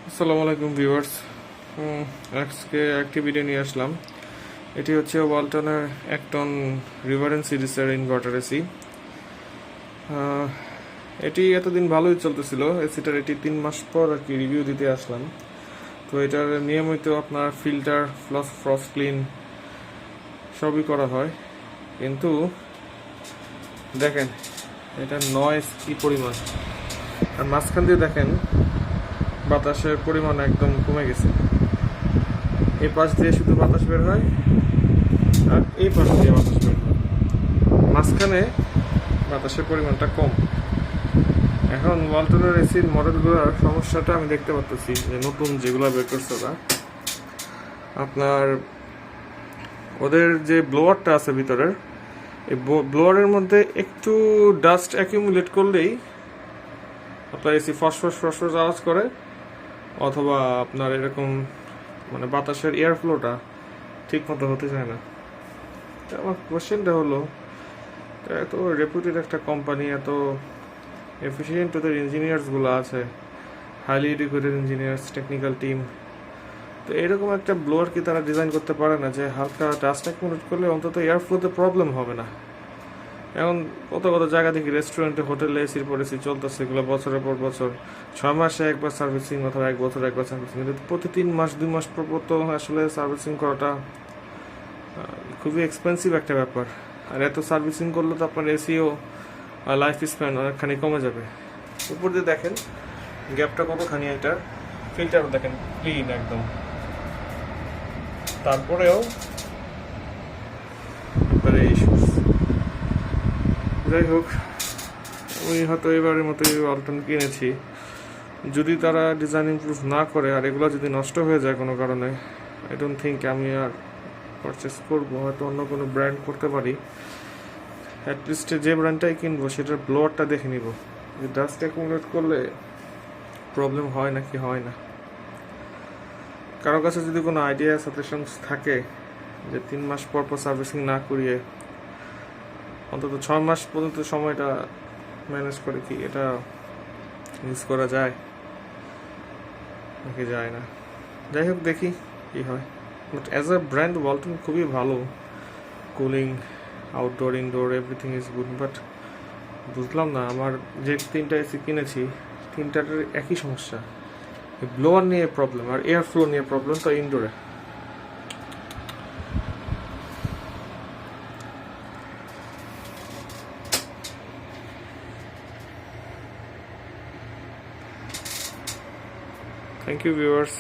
আসসালামু আলাইকুম ভিউয়ার্স। আজকে একটি ভিডিও নিয়ে আসলাম। এটি হচ্ছে ওয়ালটনের অ্যাক্টন রিভারেন্স সিরিজের ইনভার্টার এসি। এটি এতদিন ভালোই চলতেছিল এসিটার। এটি 3 মাস পর আর কি রিভিউ দিতে আসলাম। তো এটার নিয়মিত আপনার ফিল্টার ফ্রস্ট ক্লিন সবই করা হয়, কিন্তু দেখেন এটা নয়েজ কি পরিমাণ। আর মাঝখান দিয়ে দেখেন বাতাসের পরিমাণ একদম কমে গেছে। এই পাশ দিয়ে শুধু বাতাস বের হয় আর এই পাশ দিয়ে বাতাস বের হয়, মাঝখানে বাতাসের পরিমাণটা কম। এখন ওয়ালটনের এসির মডেলগুলোর সমস্যাটা আমি দেখতে পাচ্ছি যে নতুন যেগুলো বের করছে ওরা, আপনার ওদের যে ব্লোয়ারটা আছে ভিতরের, এই ব্লোয়ারের মধ্যে একটু ডাস্ট অ্যাকিউমুলেট করলেই আপনার এসি ফসফস আওয়াজ করে, অথবা আপনার এরকম মানে বাতাসের এয়ার ফ্লোটা ঠিক মতো হতে চায় না। তো আমার কোশ্চেনটা হলো, এত রেপুটেড একটা কোম্পানি, এত এফিসিয়েন্ট ওদের ইঞ্জিনিয়ার্সগুলো আছে, highly educated engineers, technical team, তো এরকম একটা ব্লোয়ার কি তারা ডিজাইন করতে পারে না যে হালকা ডাস্ট অ্যাকুমুলেট করলে অন্তত এয়ার ফ্লোতে প্রবলেম হবে না? এখন কত কত জায়গা দেখি রেস্টুরেন্টে, হোটেলে এসির পর এসি চলতেছে, এগুলো বছরের পর বছর, 6 মাসে একবার সার্ভিসিং অথবা 1 বছর একবার সার্ভিসিং, কিন্তু প্রতি 3 মাস 2 মাস পর পর তো আসলে সার্ভিসিং করাটা খুবই এক্সপেন্সিভ একটা ব্যাপার। আর এত সার্ভিসিং করলে তো আপনার এসিও লাইফ স্প্যান অনেকখানি কমে যাবে। উপর দিয়ে দেখেন গ্যাপটা কতখানি, এটার ফিল্টার দেখেন ক্লিন একদম, তারপরেও আপনার এই ইস্যুস। যাই হোক, আমি হয়তো এবারের মতো ওয়ালটন কিনেছি, যদি তারা ডিজাইন ইমপ্রুভ না করে আর এগুলো যদি নষ্ট হয়ে যায় কোনো কারণে, আই ডোন্ট থিঙ্ক আমি আর পারচেস করবো। হয়তো অন্য কোনো ব্র্যান্ড করতে পারি, অ্যাটলিস্ট যে ব্র্যান্ডটাই কিনবো সেটার ব্লোয়ারটা দেখে নিব যে ডাস্ট অ্যাকুমুলেট করলে প্রবলেম হয় নাকি হয় না। কারো কাছে যদি কোনো আইডিয়া সাজেশনস থাকে যে 3 মাস পর পর সার্ভিসিং না করিয়ে অন্তত 6 মাস পর্যন্ত সময়টা ম্যানেজ করে কি এটা ইউজ করা যায় নাকি যায় না, যাই হোক দেখি কি হয়। But as a brand Walton খুবই ভালো, cooling, outdoor, indoor, everything is good. But বুঝলাম না, আমার যে 3টা এসি কিনেছি 3টার একই সমস্যা, ব্লোয়ার নিয়ে প্রবলেম আর এয়ার ফ্লো নিয়ে প্রবলেম, তো ইনডোরে। Thank you viewers.